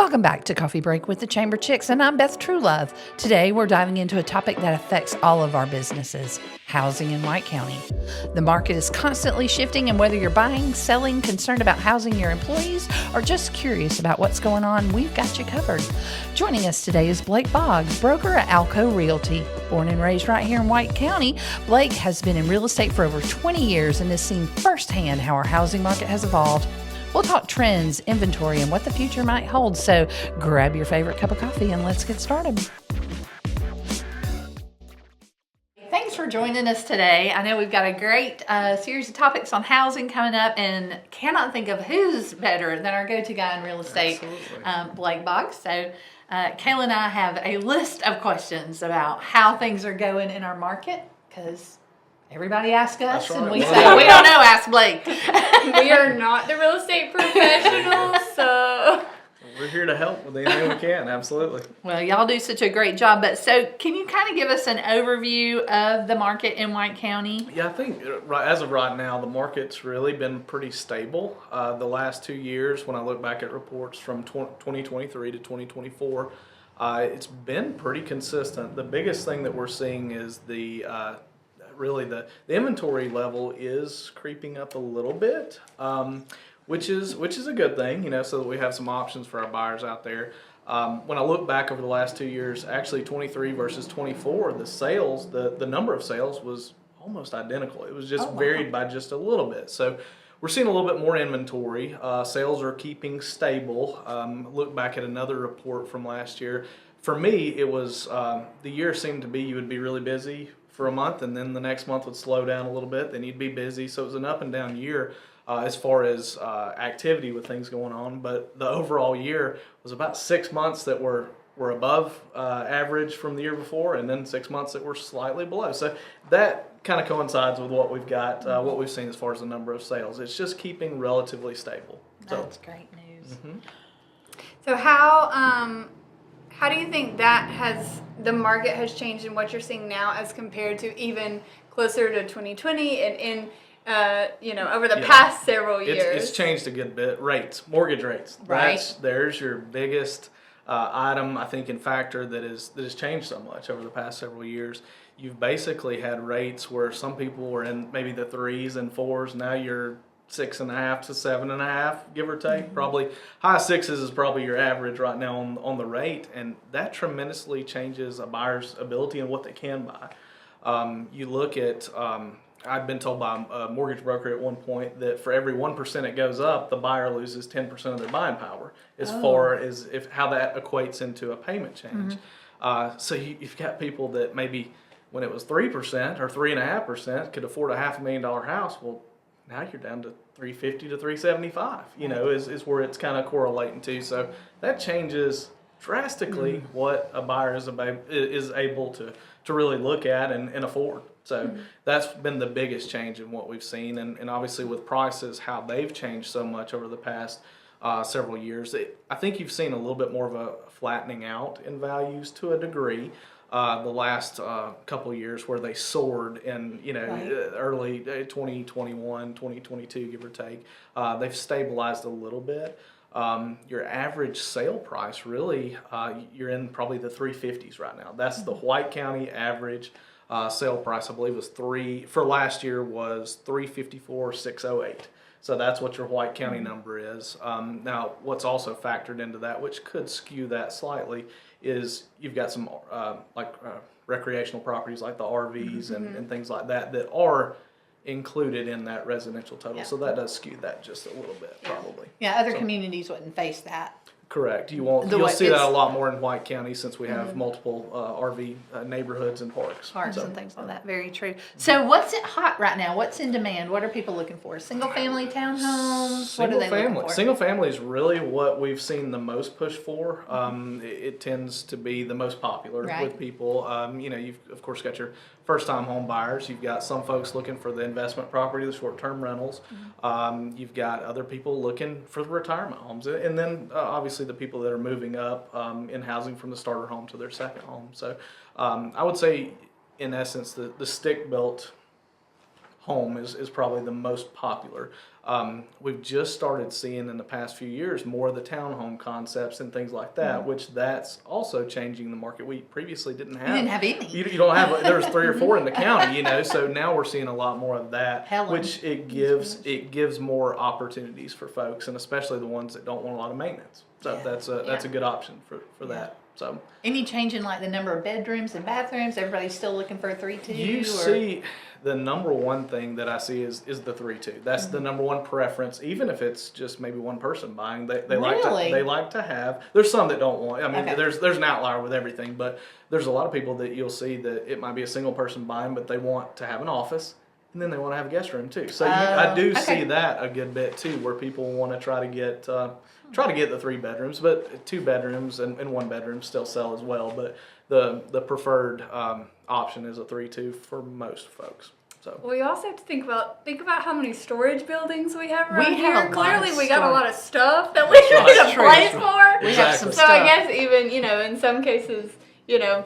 Welcome back to Coffee Break with the Chamber Chicks, and I'm Beth Truelove. Today, we're diving into a topic that affects all of our businesses, housing in White County. The market is constantly shifting, and whether you're buying, selling, concerned about housing your employees, or just curious about what's going on, we've got you covered. Joining us today is Blake Boggs, broker at Alco Realty. Born and raised right here in White County, Blake has been in real estate for over 20 years and has seen firsthand how our housing market has evolved. We'll talk trends, inventory, and what the future might hold. So grab your favorite cup of coffee and let's get started. Thanks for joining us today. I know we've got a great series of topics on housing coming up, and cannot think of who's better than our go-to guy in real estate, Blake Boggs. So Kayla and I have a list of questions about how things are going in our market, because everybody asks us, and we say, we don't know, ask Blake. We are not the real estate professionals, so we're here to help with anything we can, absolutely. Well, y'all do such a great job, but so can you kind of give us an overview of the market in White County? Yeah, I think as of right now, the market's really been pretty stable. The last 2 years, when I look back at reports from 2023 to 2024, it's been pretty consistent. The biggest thing that we're seeing is the inventory level is creeping up a little bit, which is a good thing, so that we have some options for our buyers out there. When I look back over the last 2 years, actually 23 versus 24, the sales, the number of sales was almost identical. It was just varied by just a little bit. So we're seeing a little bit more inventory. Sales are keeping stable. Look back at another report from last year. For me, it was the year seemed to be you would be really busy for a month, and then the next month would slow down a little bit, then you'd be busy. So it was an up and down year as far as activity with things going on. But the overall year was about 6 months that were above average from the year before, and then 6 months that were slightly below. So that kind of coincides with what we've got, what we've seen as far as the number of sales. It's just keeping relatively stable. That's great news. Mm-hmm. So how do you think that the market has changed in what you're seeing now as compared to even closer to 2020 and over the past several years? It's changed a good bit. Mortgage rates. Right. There's your biggest item, I think, in factor that has changed so much over the past several years. You've basically had rates where some people were in maybe the 3s and 4s. Now you're 6.5 to 7.5, give or take. Mm-hmm. Probably high 6s is probably your average right now on the rate, and that tremendously changes a buyer's ability and what they can buy. You look at, I've been told by a mortgage broker at one point that for every 1% it goes up, the buyer loses 10% of their buying power, as far as how that equates into a payment change. Mm-hmm. So you've got people that maybe when it was 3% or 3.5% could afford a $500,000 house. Well, now you're down to $350 to $375, is where it's kind of correlating to. So that changes drastically what a buyer is able to really look at and afford. So that's been the biggest change in what we've seen. And obviously with prices, how they've changed so much over the past several years. I think you've seen a little bit more of a flattening out in values to a degree. The last couple of years where they soared in, early 2021, 2022, give or take. They've stabilized a little bit. Your average sale price, really, you're in probably the 350s right now. That's the White County average sale price. I believe was for last year was 354,608. So that's what your White County number is. Now, what's also factored into that, which could skew that slightly, is you've got some recreational properties like the RVs and things like that are included in that residential total. Yeah. So that does skew that just a little bit, probably. Yeah, other communities wouldn't face that. Correct. You'll see that a lot more in White County since we have multiple RV neighborhoods and parks. And things like that. Very true. So what's it hot right now? What's in demand? What are people looking for? Single family townhomes? What are they looking for? Single family is really what we've seen the most push for. It tends to be the most popular with people. You've of course got your first-time home buyers. You've got some folks looking for the investment property, the short-term rentals. You've got other people looking for the retirement homes, and then obviously the people that are moving up in housing from the starter home to their second home. So I would say, in essence, the stick-built home is probably the most popular. We've just started seeing in the past few years more of the townhome concepts and things like that, which that's also changing the market. We previously didn't have. You didn't have any. You don't have. There's 3 or 4 in the county, so now we're seeing a lot more of that, Helen. which it gives more opportunities for folks, and especially the ones that don't want a lot of maintenance. So that's a good option for that. So Any change in like the number of bedrooms and bathrooms? Everybody's still looking for a 3-2? you see, the number one thing that I see is the 3-2. That's the number one preference, even if it's just maybe one person buying. They like to have. There's some that don't want. I mean, Okay. there's an outlier with everything, but there's a lot of people that you'll see that it might be a single person buying, but they want to have an office. And then they want to have a guest room too. So I do see that a good bit too, where people want to try to get the 3 bedrooms, but 2 bedrooms and 1 bedroom still sell as well. But the preferred option is a 3-2 for most folks. So Well, you also have to think about how many storage buildings we have around We here. have a lot Clearly, of we got a storage. lot of stuff that we need a True. place for. We have some So stuff. I guess even in some cases,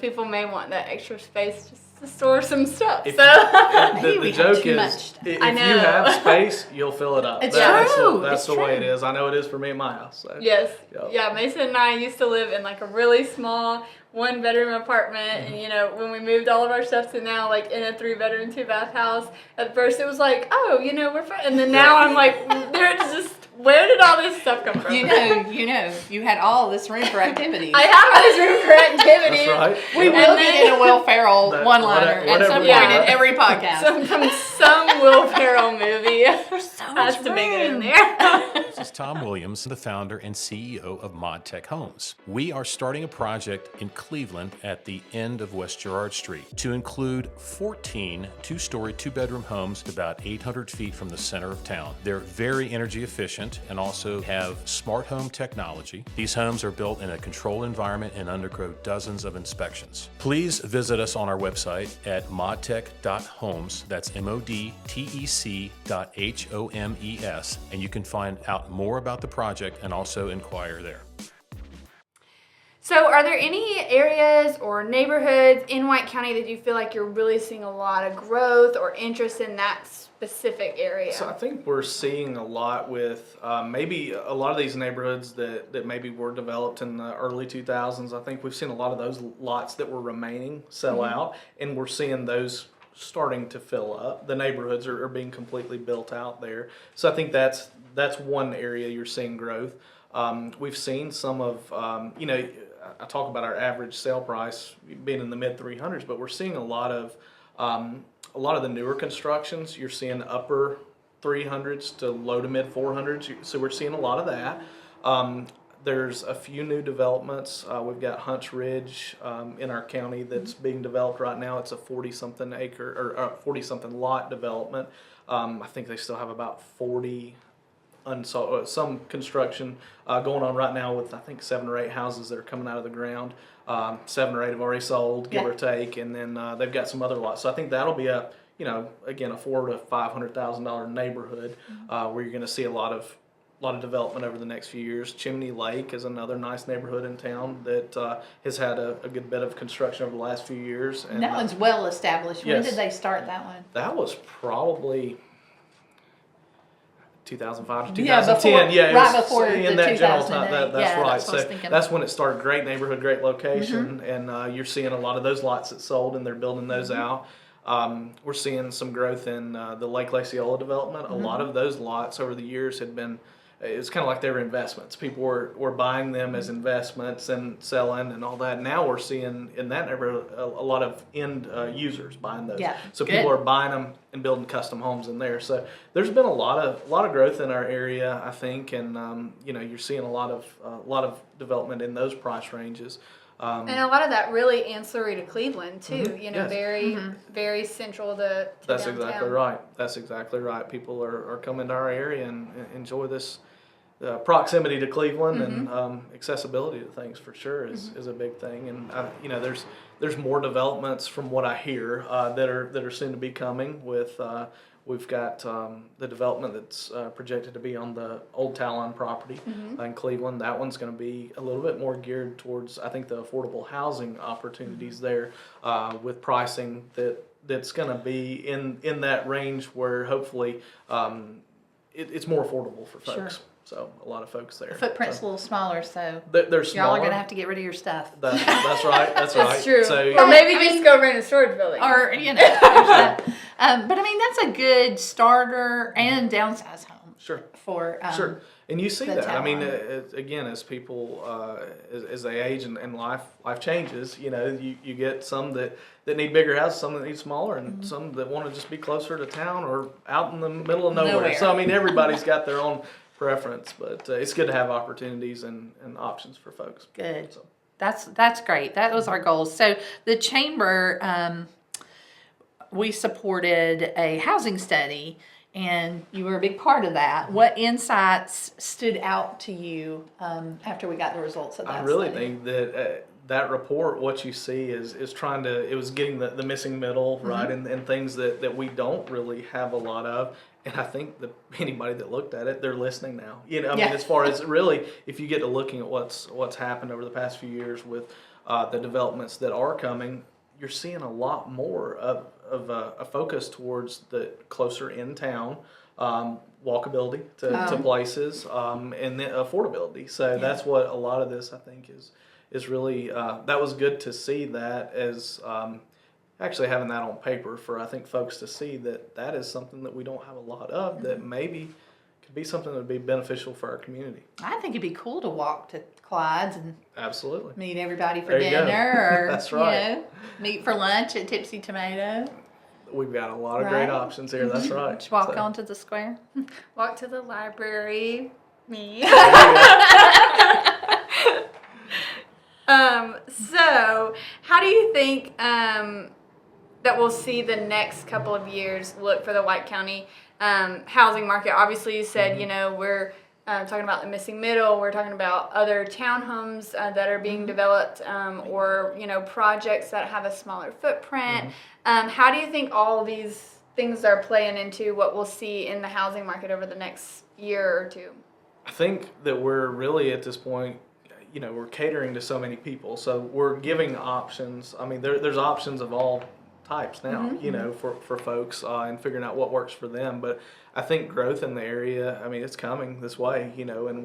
people may want that extra space just to store some stuff. If- Maybe the we have joke too is, much. if I you know. have space, you'll fill it up. It's That's true. That's It's the way it true. is. I know it is for me in my house. So. Yes. Yep. Yeah, Mason and I used to live in like a really small 1-bedroom apartment, and when we moved all of our stuff to now like in a 3-bedroom, 2-bath house, at first it was like, oh, we're fine. And then now I'm like, where did all this stuff come from? You had all this room for activities. I have all this room for activity. That's right. We Yep. will get in a Will Ferrell That- one-liner at whatever some you point want. in every podcast. From some Will Ferrell movie. So Has much to make it in room. there. This is Tom Williams, the founder and CEO of Modtec Homes. We are starting a project in Cleveland at the end of West Jarrard Street to include 14 2-story, 2-bedroom homes about 800 feet from the center of town. They're very energy efficient and also have smart home technology. These homes are built in a controlled environment and undergo dozens of inspections. Please visit us on our website at modtec.homes. That's modtec.homes, and you can find out more about the project and also inquire there. So, are there any areas or neighborhoods in White County that you feel like you're really seeing a lot of growth or interest in that specific area? So I think we're seeing a lot with maybe a lot of these neighborhoods that maybe were developed in the early 2000s. I think we've seen a lot of those lots that were remaining sell out, and we're seeing those starting to fill up. The neighborhoods are being completely built out there. So I think that's one area you're seeing growth. We've seen some of, I talk about our average sale price being in the mid 300s, but we're seeing a lot of the newer constructions. You're seeing upper 300s to low to mid 400s. So we're seeing a lot of that. There's a few new developments. We've got Hunts Ridge in our county that's being developed right now. It's a 40-something acre or 40-something lot development. I think they still have about 40 unsold, some construction going on right now with I think 7 or 8 houses that are coming out of the ground. 7 or 8 have already sold, give or take, and then they've got some other lots. So I think that'll be a again a $400,000 to $500,000 neighborhood where you're going to see a lot of development over the next few years. Chimney Lake is another nice neighborhood in town that has had a good bit of construction over the last few years. And that one's well established. When yes. did they start that one? That was probably 2005 to Yeah, 2010. before- it right was before in the that general time. 2008. That's Yeah, right. that's what I was So thinking. that's when it started. Great neighborhood, great location, and you're seeing a lot of those lots that sold, and they're building those out. We're seeing some growth in the Lake Laciola development. A lot of those lots over the years had been. It's kind of like they were investments. People were buying them as investments and selling and all that. Now we're seeing in that neighborhood a lot of end users buying those. Yeah, So good. people are buying them and building custom homes in there. So there's been a lot of growth in our area, I think, and you're seeing a lot of development in those price ranges. And a lot of that really ancillary to Cleveland too. Yes. Very very central to That's downtown. exactly right. That's exactly right. People are coming to our area and enjoy this proximity to Cleveland and accessibility to things for sure is a big thing. And there's more developments from what I hear that are soon to be coming. With we've got the development that's projected to be on the old Talon property in Cleveland. That one's going to be a little bit more geared towards I think the affordable housing opportunities there with pricing that's going to be in that range where hopefully it's more affordable for folks. Sure. So a lot of folks there. Footprint's a So little smaller, so they're y'all smaller. are going to have to get rid of your stuff. That's right. That's right. That's true. So Or maybe just go rent a storage building. Or, you know, there's that. But I mean, that's a good starter and downsize home sure. for Sure, and you see the that. I mean, town. again, as people as they age and life changes, you know, you get some that need bigger houses, some that need smaller, and some that want to just be closer to town or out in the middle of nowhere. So I mean, everybody's got their own preference, but it's good to have opportunities and options for folks. Good. So. That's great. That was our goal. So the chamber, we supported a housing study, and you were a big part of that. What insights stood out to you after we got the results of that? I really study? think that that report, what you see is trying to, it was getting the missing middle, right, and things that we don't really have a lot of. And I think that anybody that looked at it, they're listening now. You know, I mean, as far as really, if you get to looking at what's happened over the past few years with the developments that are coming, you're seeing a lot more of a focus towards the closer in town, walkability to places, and then affordability. So that's what a lot of this, I think, is really, that was good to see that as actually having that on paper for, I think, folks to see that is something that we don't have a lot of, that maybe could be something that would be beneficial for our community. I think it'd be cool to walk to Clyde's and Absolutely. meet everybody for There you go. dinner, or That's right. you know, meet for lunch at Tipsy Tomato. We've got a lot of great Right. options here. That's right. Just walk So, onto the square. Walk to the library. Me. So how do you think that we'll see the next couple of years look for the White County housing market? Obviously, you said, you know, we're talking about the missing middle. We're talking about other townhomes that are being developed, or, you know, projects that have a smaller footprint. How do you think all these things are playing into what we'll see in the housing market over the next year or two? I think that we're really at this point, you know, we're catering to so many people. So we're giving options. I mean, there's options of all types now, you know, for folks and figuring out what works for them. But I think growth in the area, I mean, it's coming this way, you know, and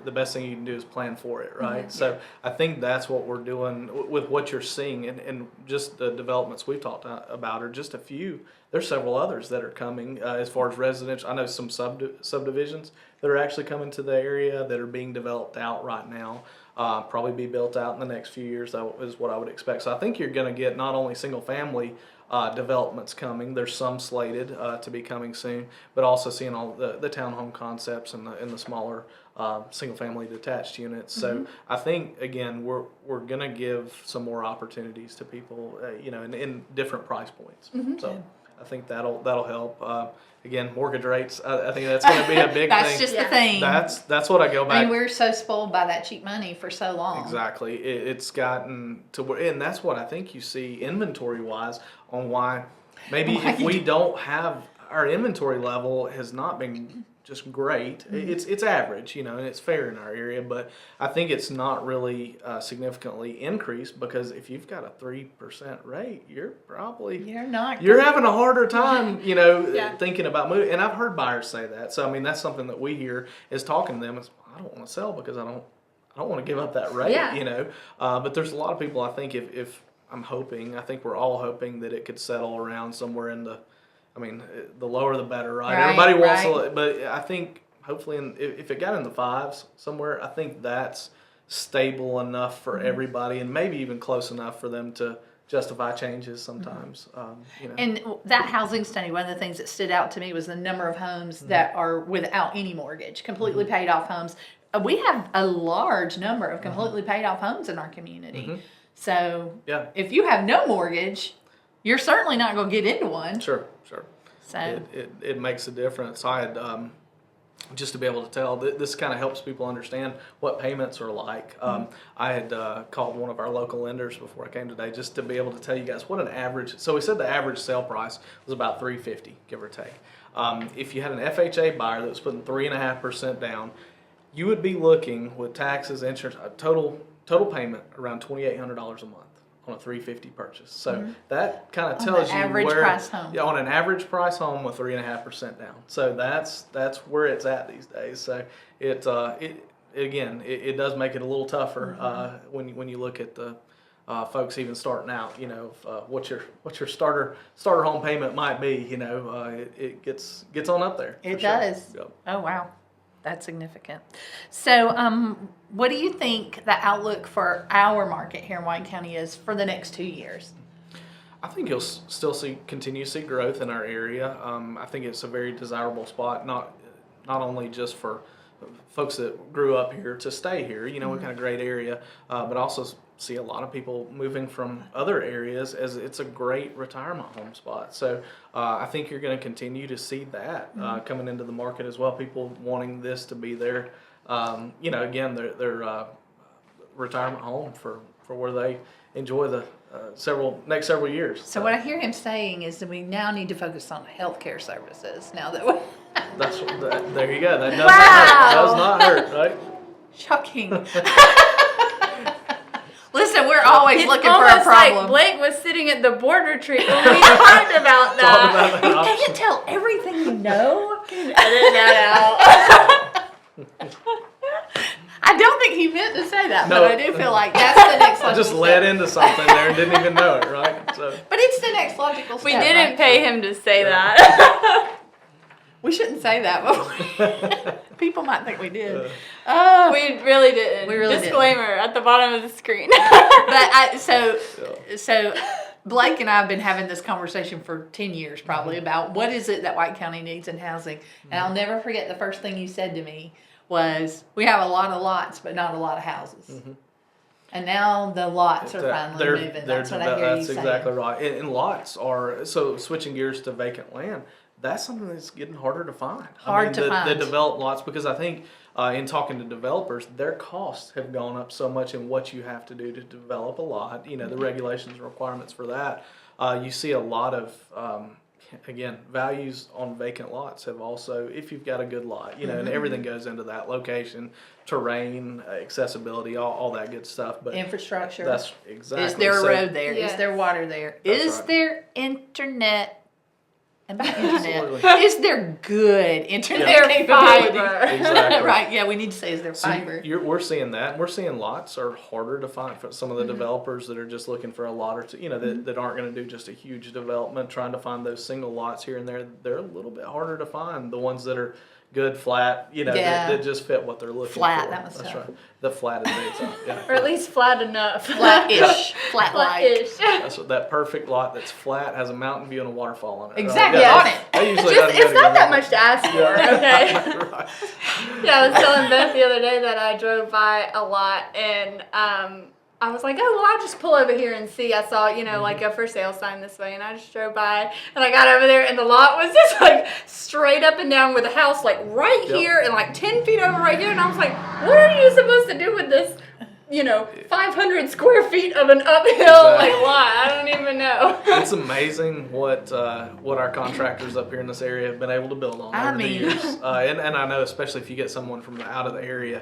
the best thing you can do is plan for it, right? So I think that's what we're doing with what you're seeing, and just the developments we've talked about are just a few. There's several others that are coming as far as residential. I know some subdivisions that are actually coming to the area that are being developed out right now. Probably be built out in the next few years, that is what I would expect. So I think you're going to get not only single family developments coming, there's some slated to be coming soon, but also seeing all the townhome concepts and the smaller single family detached units. So I think, again, we're going to give some more opportunities to people, you know, in different price points. So I think that'll help. Again, mortgage rates, I think that's going to be a big That's thing. just the thing. That's what I go back. I mean, we're so spoiled by that cheap money for so long. Exactly. It's gotten to where, and that's what I think you see inventory wise on why maybe if we don't have, our inventory level has not been just great. It's average, you know, and it's fair in our area, but I think it's not really significantly increased, because if you've got a 3% rate, you're having a harder time, you know, thinking about moving. And I've heard buyers say that. So I mean, that's something that we hear is talking to them is, I don't want to sell because I don't want to give up that rate, you know. But there's a lot of people, I think, if I think we're all hoping that it could settle around somewhere in the, I mean, the lower the better, right? Everybody wants but I think hopefully if it got in the 5s somewhere, I think that's stable enough for everybody, and maybe even close enough for them to justify changes sometimes. You know. And that housing study, one of the things that stood out to me was the number of homes that are without any mortgage, completely paid off homes. We have a large number of completely paid off homes in our community. So if you have no mortgage, you're certainly not going to get into one. Sure. So It makes a difference. I had just to be able to tell, this kind of helps people understand what payments are like. I had called one of our local lenders before I came today just to be able to tell you guys what an average. So we said the average sale price was about $350, give or take. If you had an FHA buyer that was putting 3.5% down, you would be looking with taxes, insurance, a total payment around $2,800 a month on a $350 purchase. So that kind of On tells the you average where, price home. yeah, on an average price home with 3.5% down. So that's where it's at these days. So it does make it a little tougher when you look at the folks even starting out. What your starter home payment might be. It gets on up there. It for sure. does. Yep. Oh, wow. That's significant. So, what do you think the outlook for our market here in White County is for the next 2 years? I think you'll still continue to see growth in our area. I think it's a very desirable spot, not only just for folks that grew up here to stay here. We've got a great area, but also see a lot of people moving from other areas as it's a great retirement home spot. So I think you're going to continue to see that coming into the market as well. People wanting this to be their, again, their retirement home for where they enjoy the next several years. So, what I hear him saying is that we now need to focus on healthcare services now that we're There you go. That does Wow. not hurt, right? shocking. Listen, we're always looking for a almost problem. like Blake was sitting at the board retreat when we talked about that. Talk about You that option. can't tell everything you know. Edit that out. I don't think he meant to say that, No. but I do feel like that's the next I logical just led step. into something there and didn't even know it, right? So But it's the next logical step. We didn't right? pay him to say that. We shouldn't say that, but people might think we did. We really didn't. We really didn't. Disclaimer at the bottom of the screen. So Blake and I have been having this conversation for 10 years probably about what is it that White County needs in housing. And I'll never forget the first thing you said to me was, we have a lot of lots, but not a lot of houses. And now the lots are finally moving. That's what I hear you That's saying. exactly right. And lots are, so switching gears to vacant land, that's something that's getting harder to find. To the find. developed lots, because I think in talking to developers, their costs have gone up so much in what you have to do to develop a lot, the regulations and requirements for that. You see a lot of, again, values on vacant lots have also, if you've got a good lot, and everything goes into that: location, terrain, accessibility, all that good stuff. But Infrastructure. that's exactly. Is there a so- road there? Yes. Is there water there? That's Is right. there internet? And by internet, Absolutely. is there good internet Their capability? fiber. Exactly. Right, yeah, we need to say is there So fiber. we're seeing that. We're seeing lots are harder to find for some of the developers that are just looking for a lot or two, that aren't going to do just a huge development. Trying to find those single lots here and there, they're a little bit harder to find. The ones that are good, flat, Yeah. that just fit what they're looking Flat, for. that was That's tough. right. The flat is big, yeah. Or at least flat enough. Flat-ish, flat-like. Flat-ish. That's what that perfect lot that's flat has a mountain view and a waterfall on it. right? Exactly, Yeah, on it. that usually Just, doesn't go it's not that together. much to ask for, okay? Right. Yeah, I was telling Beth the other day that I drove by a lot and I was like, oh, well, I'll just pull over here and see. I saw, like a for sale sign this way, and I just drove by and I got over there and the lot was just like straight up and down with a house like right Yep. here and like 10 feet over right here. And I was like, what are you supposed to do with this, 500 square feet of an uphill like lot? I don't even know. It's amazing what our contractors up here in this area have been able to build on over the years. And I know, especially if you get someone from out of the area,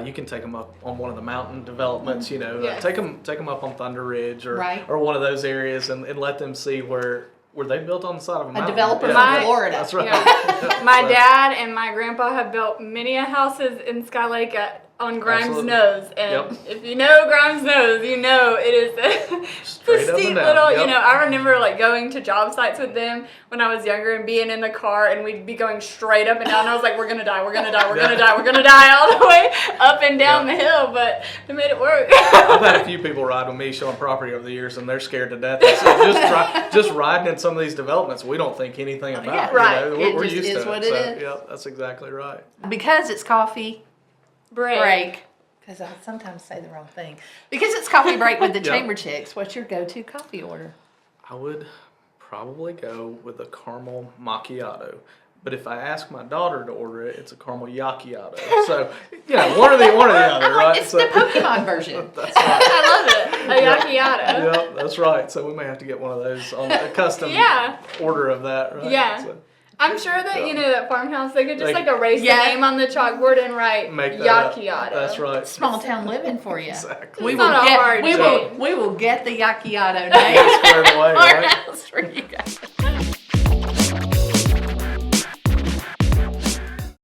you can take them up on one of the mountain developments. Yes. Take them up on Thunder Ridge or Right. or one of those areas and let them see where they built on the side of a mountain. developer Yeah. from Florida. That's right. Yeah. My dad and my grandpa have built many a houses in Sky Lake on Grimes Absolutely. Nose, and Yep. if you know Grimes Nose, you know it is a Straight up and steep down. little. Yep. I remember like going to job sites with them when I was younger and being in the car, and we'd be going straight up and down. I was like, we're gonna die, we're gonna die, we're gonna die, we're gonna die all the way up and down Yeah. the hill, but they made it work. I've had a few people ride with me showing property over the years, and they're scared to death. They say, just riding in some of these developments, we don't think anything about. Yeah, right. We're It just used is to what it. it So, is. yeah, that's exactly right. Because it's coffee break. Because I sometimes say the wrong thing. Because it's coffee break with the Yeah. Chamber Chicks, what's your go-to coffee order? I would probably go with a caramel macchiato. But if I ask my daughter to order it, it's a caramel yakiato. So, one or the other, right? It's the Pokemon version. That's right. I love it. A yakiato. Yep, that's right. So we may have to get one of those on a custom Yeah. order of that, right? Yeah. So, I'm sure that, Yeah. that farmhouse, they could just Like- erase Yeah. the name on the chalkboard and write Make that up. Yacchiato. That's right. Small town living for you. Exactly. We It's will not a get hard we change. will get the Yacchiato name Squared away, our right? house for you guys.